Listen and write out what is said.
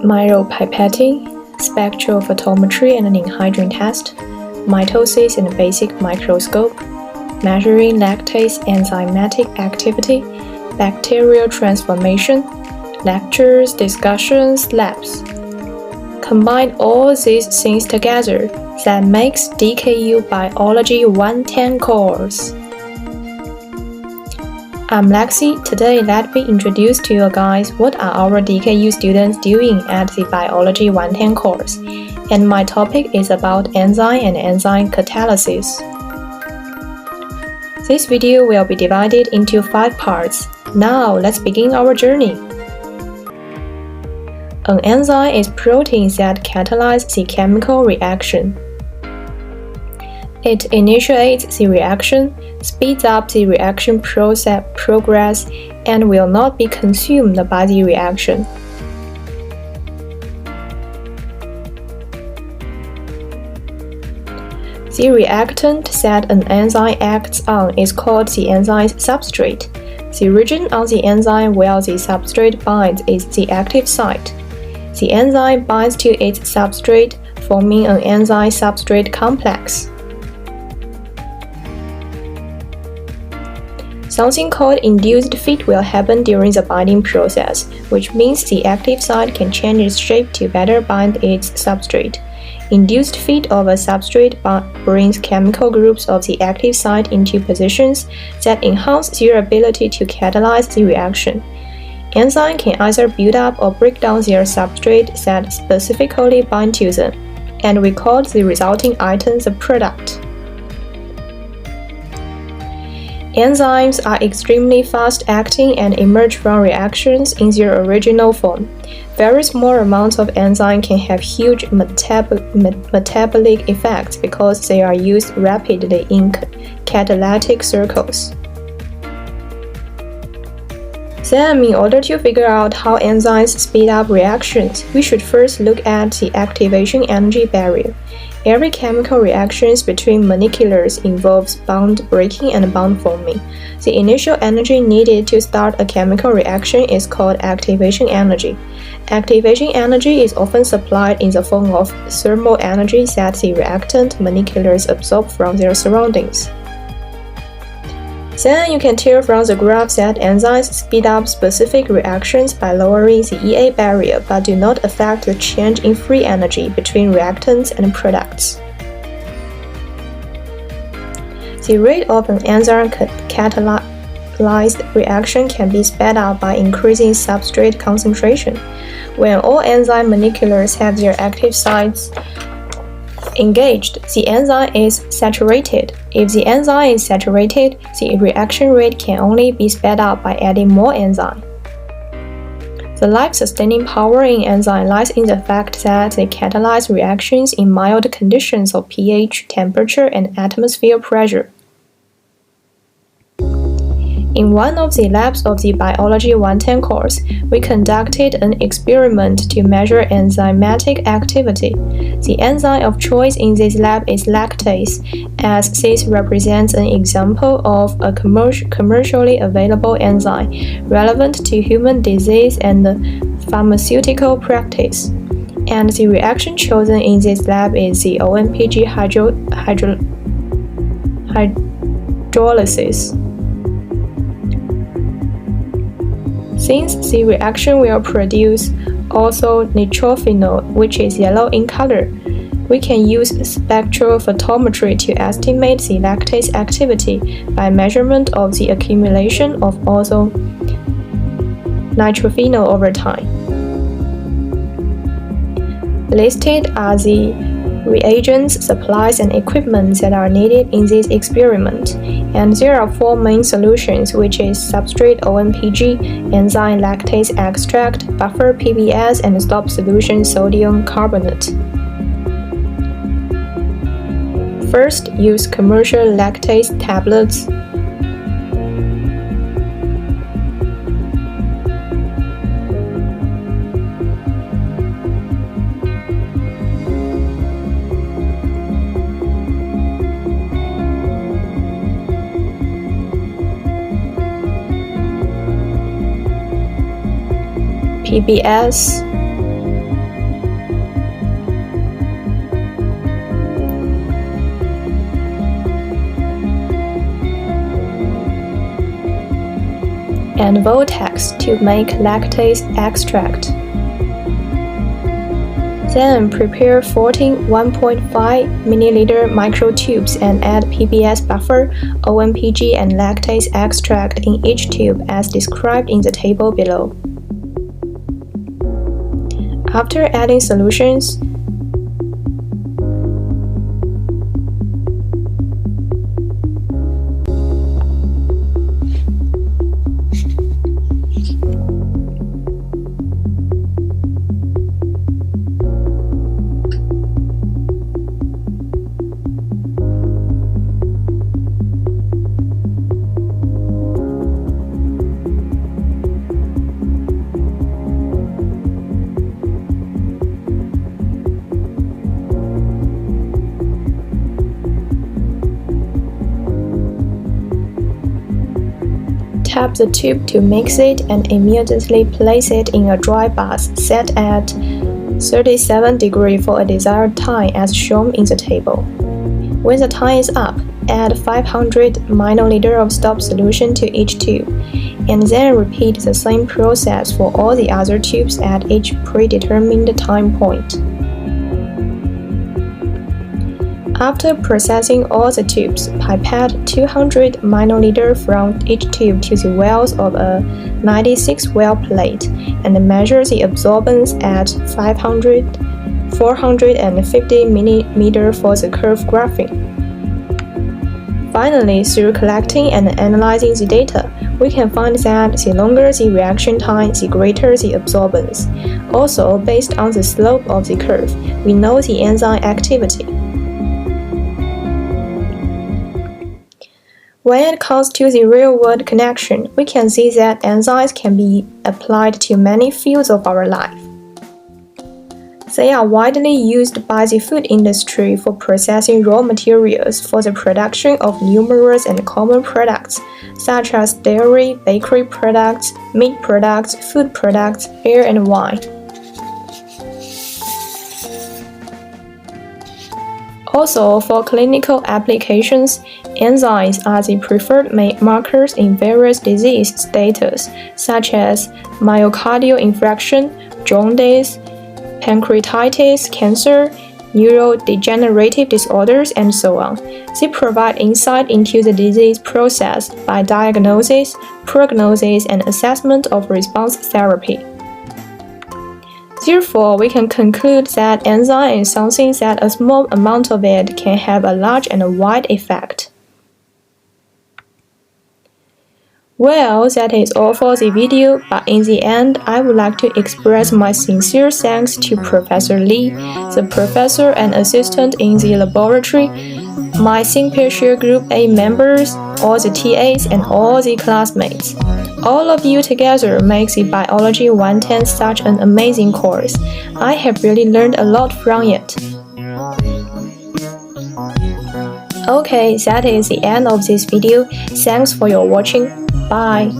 myropipetting, spectrophotometry and anhydrine test, mitosis and basic microscope, measuring lactase enzymatic activity, bacterial transformation, lectures, discussions, labs. Combine all these things together, that makes DKU Biology 110 course. I'm Lexi. Today, let me introduce to you guys what are our DKU students doing at the Biology 110 course, and my topic is about enzyme and enzyme catalysis. This video will be divided into 5 parts. Now, let's begin our journey. An enzyme is proteins that catalyze the chemical reaction. It initiates the reaction, speeds up the reaction progress, and will not be consumed by the reaction. The reactant that an enzyme acts on is called the enzyme's substrate. The region on the enzyme where the substrate binds is the active site. The enzyme binds to its substrate, forming an enzyme-substrate complex. Something called induced fit will happen during the binding process, which means the active site can change its shape to better bind its substrate. Induced fit of a substrate brings chemical groups of the active site into positions that enhance their ability to catalyze the reaction. Enzymes can either build up or break down their substrate that specifically bind to them, and we call the resulting item the product. Enzymes are extremely fast-acting and emerge from reactions in their original form. Very small amounts of enzyme can have huge metabolic effects because they are used rapidly in catalytic circles. Then, in order to figure out how enzymes speed up reactions, we should first look at the activation energy barrier. Every chemical reaction between molecules involves bond breaking and bond forming. The initial energy needed to start a chemical reaction is called activation energy. Activation energy is often supplied in the form of thermal energy that the reactant molecules absorb from their surroundings. Then you can tell from the graph that enzymes speed up specific reactions by lowering the EA barrier but do not affect the change in free energy between reactants and products. The rate of an enzyme catalyzed reaction can be sped up by increasing substrate concentration. When all enzyme molecules have their active sites engaged, the enzyme is saturated. If the enzyme is saturated, the reaction rate can only be sped up by adding more enzyme. The life-sustaining power in enzyme lies in the fact that they catalyze reactions in mild conditions of pH, temperature, and atmosphere pressure. In one of the labs of the Biology 110 course, we conducted an experiment to measure enzymatic activity. The enzyme of choice in this lab is lactase, as this represents an example of a commercially available enzyme relevant to human disease and pharmaceutical practice. And the reaction chosen in this lab is the OMPG hydrolysis. Since the reaction will produce also nitrophenol, which is yellow in color, we can use spectrophotometry to estimate the lactase activity by measurement of the accumulation of also nitrophenol over time. Listed are the reagents, supplies, and equipment that are needed in this experiment, and there are 4 main solutions, which is substrate OMPG, enzyme lactase extract, buffer PBS, and stop solution sodium carbonate. First, use commercial lactase tablets. PBS, and Vortex to make lactase extract. Then prepare 14 1.5 ml microtubes and add PBS buffer, OMPG and lactase extract in each tube as described in the table below. After adding solutions, tap the tube to mix it and immediately place it in a dry bath set at 37 degrees for a desired time as shown in the table. When the time is up, add 500 ml of stop solution to each tube, and then repeat the same process for all the other tubes at each predetermined time point. After processing all the tubes, pipette 200 ml from each tube to the wells of a 96 well plate and measure the absorbance at 450 mm for the curve graphing. Finally, through collecting and analyzing the data, we can find that the longer the reaction time, the greater the absorbance. Also, based on the slope of the curve, we know the enzyme activity. When it comes to the real-world connection, we can see that enzymes can be applied to many fields of our life. They are widely used by the food industry for processing raw materials for the production of numerous and common products, such as dairy, bakery products, meat products, food products, beer and wine. Also, for clinical applications, enzymes are the preferred markers in various disease status, such as myocardial infarction, jaundice, pancreatitis, cancer, neurodegenerative disorders, and so on. They provide insight into the disease process by diagnosis, prognosis, and assessment of response therapy. Therefore, we can conclude that enzyme is something that a small amount of it can have a large and a wide effect. Well, that is all for the video, but in the end, I would like to express my sincere thanks to Professor Lee, the professor and assistant in the laboratory, my Syncpatient Group A members, all the TAs, and all the classmates. All of you together make the Biology 110 such an amazing course. I have really learned a lot from it. Okay, that is the end of this video. Thanks for your watching. Bye.